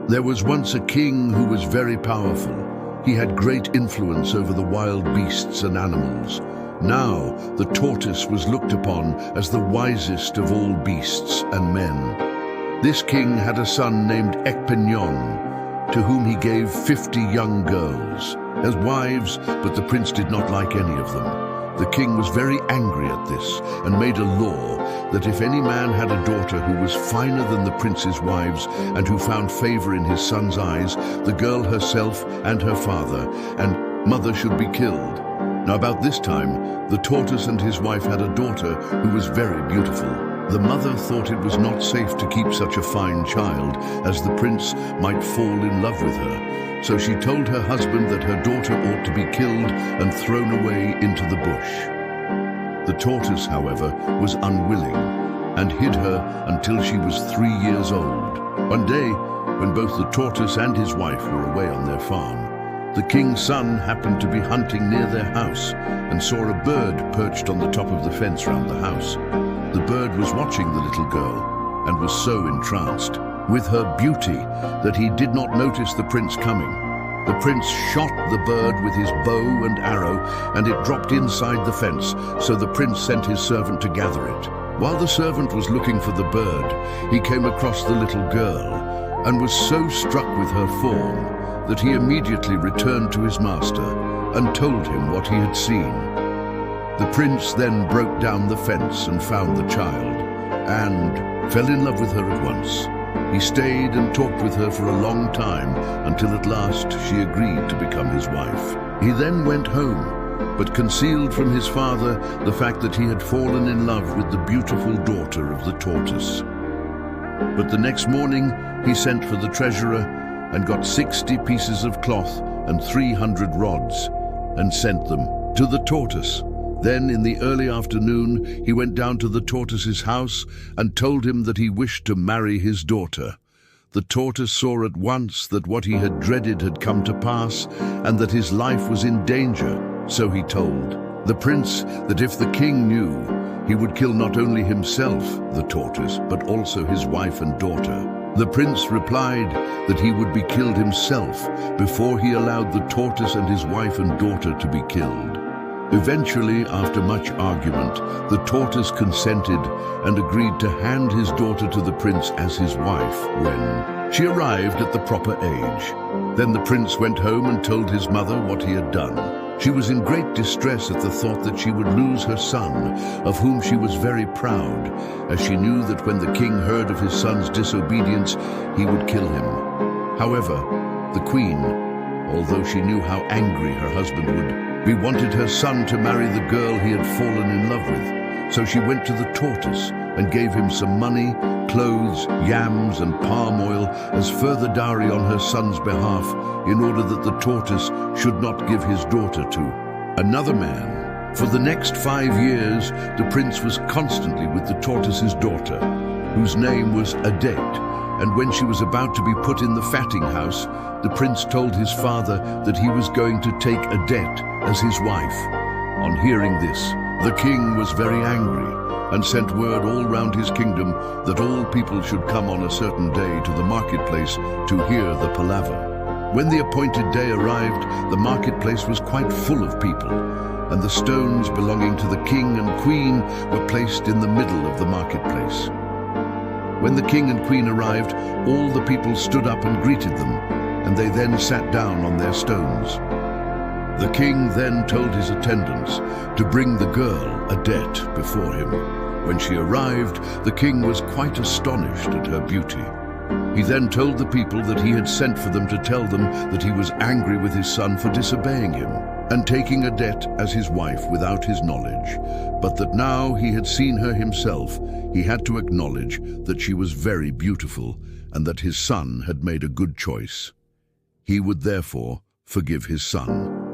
There was once a king who was very powerful. He had great influence over the wild beasts and animals. Now, the tortoise was looked upon as the wisest of all beasts and men. This king had a son named Ekpenyon, to whom he gave 50 young girls as wives, but the prince did not like any of them. The king was very angry at this and made a law that if any man had a daughter who was finer than the prince's wives and who found favor in his son's eyes, the girl herself and her father and mother should be killed. Now about this time, the tortoise and his wife had a daughter who was very beautiful. The mother thought it was not safe to keep such a fine child, as the prince might fall in love with her. So she told her husband that her daughter ought to be killed and thrown away into the bush. The tortoise, however, was unwilling and hid her until she was 3 years old. One day, when both the tortoise and his wife were away on their farm, the king's son happened to be hunting near their house and saw a bird perched on the top of the fence round the house. The bird was watching the little girl and was so entranced with her beauty that he did not notice the prince coming. The prince shot the bird with his bow and arrow, and it dropped inside the fence, so the prince sent his servant to gather it. While the servant was looking for the bird, he came across the little girl and was so struck with her form that he immediately returned to his master and told him what he had seen. The prince then broke down the fence and found the child, and fell in love with her at once. He stayed and talked with her for a long time, until at last she agreed to become his wife. He then went home, but concealed from his father the fact that he had fallen in love with the beautiful daughter of the tortoise. But the next morning he sent for the treasurer and got 60 pieces of cloth and 300 rods, and sent them to the tortoise. Then in the early afternoon he went down to the tortoise's house and told him that he wished to marry his daughter. The tortoise saw at once that what he had dreaded had come to pass, and that his life was in danger, so he told the prince that if the king knew, he would kill not only himself, the tortoise, but also his wife and daughter. The prince replied that he would be killed himself before he allowed the tortoise and his wife and daughter to be killed. Eventually, after much argument, the tortoise consented and agreed to hand his daughter to the prince as his wife when she arrived at the proper age. Then the prince went home and told his mother what he had done. She was in great distress at the thought that she would lose her son, of whom she was very proud, as she knew that when the king heard of his son's disobedience, he would kill him. However, the queen, although she knew how angry her husband would be, wanted her son to marry the girl he had fallen in love with. So she went to the tortoise and gave him some money, clothes, yams, and palm oil as further dowry on her son's behalf, in order that the tortoise should not give his daughter to another man. For the next 5 years, the prince was constantly with the tortoise's daughter, whose name was Adette, and when she was about to be put in the fatting house, the prince told his father that he was going to take Adette as his wife. On hearing this, the king was very angry and sent word all round his kingdom that all people should come on a certain day to the marketplace to hear the palaver. When the appointed day arrived, the marketplace was quite full of people, and the stones belonging to the king and queen were placed in the middle of the marketplace. When the king and queen arrived, all the people stood up and greeted them, and they then sat down on their stones. The king then told his attendants to bring the girl, Adette, before him. When she arrived, the king was quite astonished at her beauty. He then told the people that he had sent for them to tell them that he was angry with his son for disobeying him and taking Adette as his wife without his knowledge, but that now he had seen her himself, he had to acknowledge that she was very beautiful and that his son had made a good choice. He would therefore forgive his son.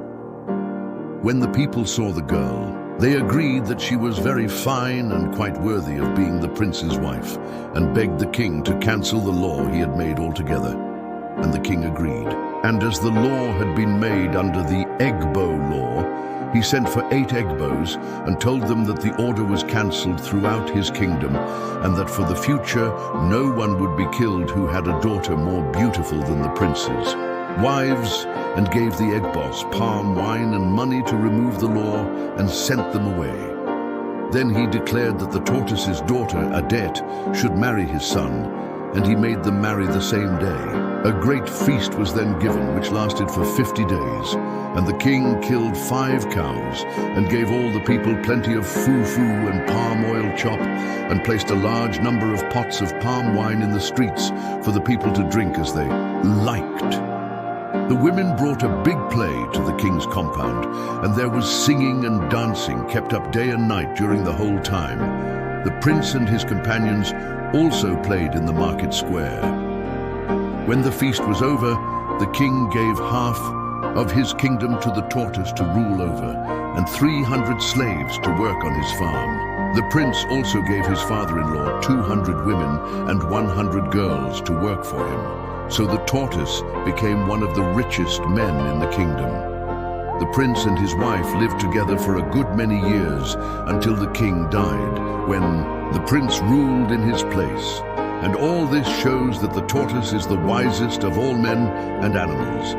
When the people saw the girl, they agreed that she was very fine and quite worthy of being the prince's wife, and begged the king to cancel the law he had made altogether. And the king agreed. And as the law had been made under the Egbo law, He sent for 8 egg bows and told them that the order was cancelled throughout his kingdom and that for the future no one would be killed who had a daughter more beautiful than the prince's wives, and gave the egg boss palm wine and money to remove the law and sent them away. Then he declared that the tortoise's daughter, Adet, should marry his son, and he made them marry the same day. A great feast was then given, which lasted for 50 days, and the king killed 5 cows and gave all the people plenty of fufu and palm oil chop, and placed a large number of pots of palm wine in the streets for the people to drink as they liked. The women brought a big play to the king's compound, and there was singing and dancing kept up day and night during the whole time. The prince and his companions also played in the market square. When the feast was over, the king gave half of his kingdom to the tortoise to rule over, and 300 slaves to work on his farm. The prince also gave his father-in-law 200 women and 100 girls to work for him. So the tortoise became one of the richest men in the kingdom. The prince and his wife lived together for a good many years until the king died, when the prince ruled in his place. And all this shows that the tortoise is the wisest of all men and animals.